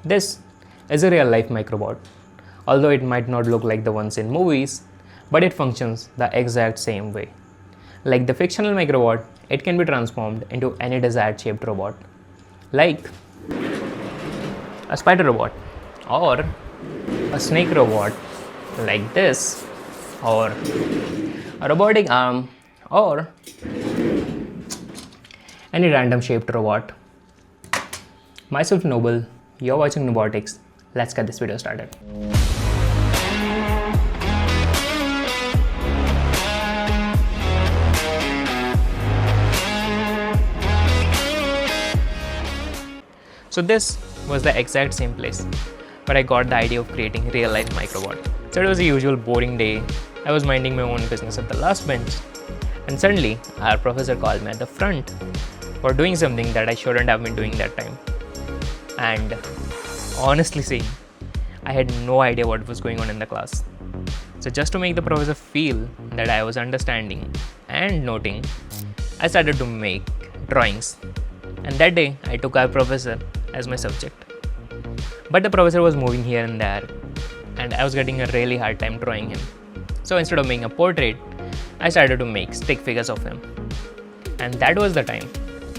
This is a real life microbot, although it might not look like the ones in movies, but it functions the exact same way. Like the fictional microbot, it can be transformed into any desired shaped robot, like a spider robot, or a snake robot like this, or a robotic arm, or any random shaped robot. Myself Noble, you're watching NOOBOTICS. Let's get this video started. So this was the exact same place where I got the idea of creating real life microbot. So it was a usual boring day. I was minding my own business at the last bench, and suddenly our professor called me at the front for doing something that I shouldn't have been doing that time. And honestly saying, I had no idea what was going on in the class. So just to make the professor feel that I was understanding and noting, I started to make drawings. And that day I took our professor as my subject. But the professor was moving here and there, and I was getting a really hard time drawing him. So instead of making a portrait, I started to make stick figures of him. And that was the time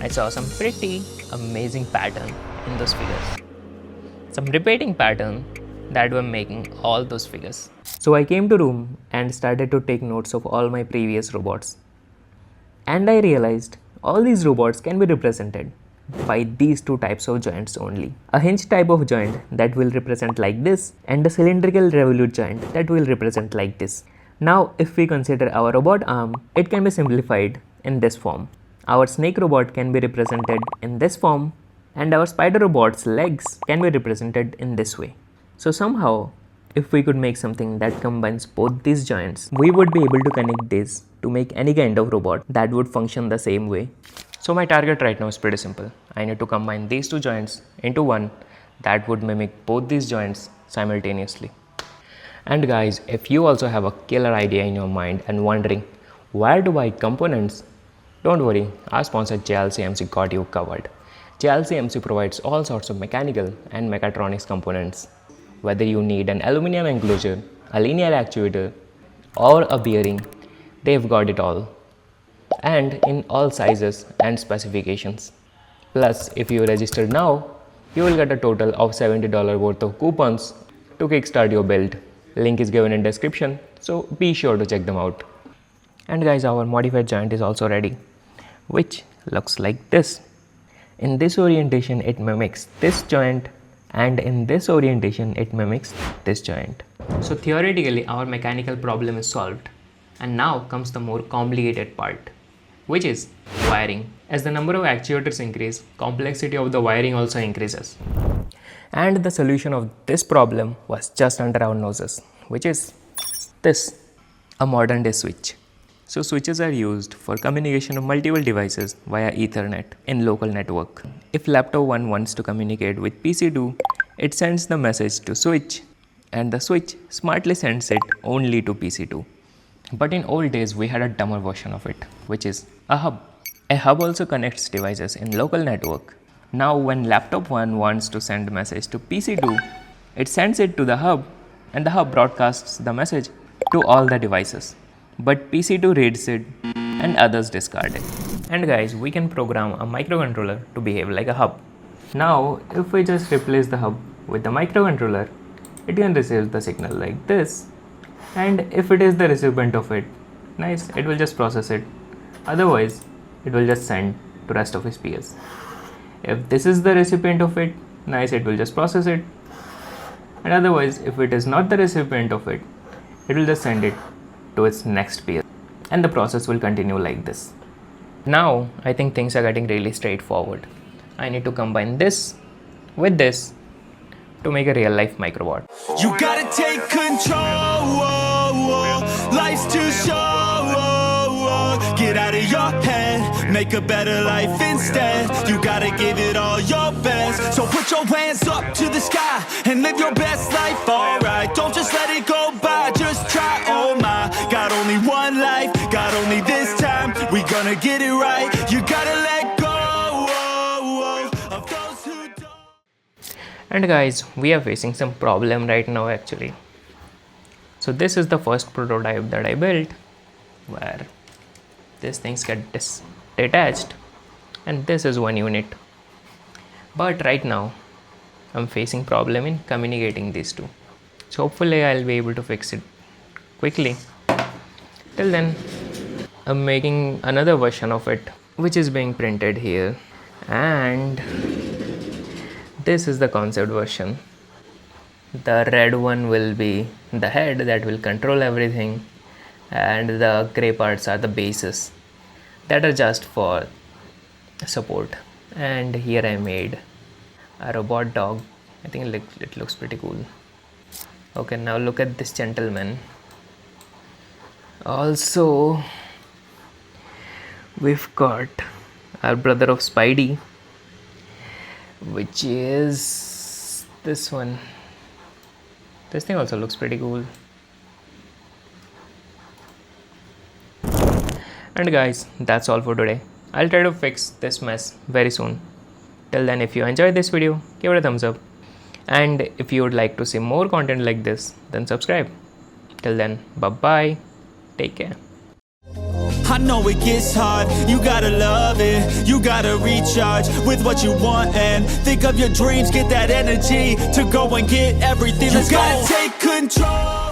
I saw some pretty amazing pattern in those figures. Some repeating pattern that were making all those figures. So I came to room and started to take notes of all my previous robots. And I realized all these robots can be represented by these two types of joints only. A hinge type of joint that will represent like this, and a cylindrical revolute joint that will represent like this. Now if we consider our robot arm, it can be simplified in this form. Our snake robot can be represented in this form, and our spider robot's legs can be represented in this way. So somehow, if we could make something that combines both these joints, we would be able to connect this to make any kind of robot that would function the same way. So my target right now is pretty simple. I need to combine these two joints into one that would mimic both these joints simultaneously. And guys, if you also have a killer idea in your mind and wondering where to buy components, don't worry, our sponsor JLCMC got you covered. JLCMC provides all sorts of mechanical and mechatronics components. Whether you need an aluminum enclosure, a linear actuator, or a bearing, they've got it all. And in all sizes and specifications. Plus, if you register now, you will get a total of $70 worth of coupons to kickstart your build. Link is given in description, so be sure to check them out. And guys, our modified joint is also ready, which looks like this. In this orientation, it mimics this joint, and in this orientation, it mimics this joint. So theoretically, our mechanical problem is solved. And now comes the more complicated part, which is wiring. As the number of actuators increase, complexity of the wiring also increases. And the solution of this problem was just under our noses, which is this, a modern day switch. So switches are used for communication of multiple devices via Ethernet in local network. If laptop 1 wants to communicate with PC 2, it sends the message to switch, and the switch smartly sends it only to PC 2. But in old days, we had a dumber version of it, which is a hub. A hub also connects devices in local network. Now when laptop 1 wants to send a message to PC 2, it sends it to the hub, and the hub broadcasts the message to all the devices. But PC 2 reads it and others discard it. And guys, we can program a microcontroller to behave like a hub. Now if we just replace the hub with the microcontroller, it can receive the signal like this. And if it is the recipient of it, nice, it will just process it. Otherwise, it will just send to rest of its peers. If this is the recipient of it, nice, it will just process it. And otherwise, if it is not the recipient of it, it will just send it to its next peer. And the process will continue like this. Now, I think things are getting really straightforward. I need to combine this with this to make a real life microbot. You gotta take control, life's too short, get out of your head, make a better life instead. You gotta give it all your best, so put your hands up to the sky and live your best life, alright. Don't just let it go by, just try, oh my. Got only one life, got only this time, we gonna get it right. You gotta let go of those who don't. And guys, we are facing some problem right now actually. So this is the first prototype that I built, where these things get detached, and this is one unit. But right now I'm facing problem in communicating these two. So hopefully I'll be able to fix it quickly. Till then, I'm making another version of it, which is being printed here, and this is the concept version. The red one will be the head that will control everything, and the gray parts are the bases that are just for support. And here I made a robot dog. I think it looks pretty cool. Okay, now look at this gentleman. Also, we've got our brother of Spidey, which is this one. This thing also looks pretty cool. And guys, that's all for today. I'll try to fix this mess very soon. Till then, if you enjoyed this video, give it a thumbs up. And if you would like to see more content like this, then subscribe. Till then, bye-bye. Take care. I know it gets hard, you gotta love it. You gotta recharge with what you want and think of your dreams. Get that energy to go and get everything. Let's go. You gotta take control.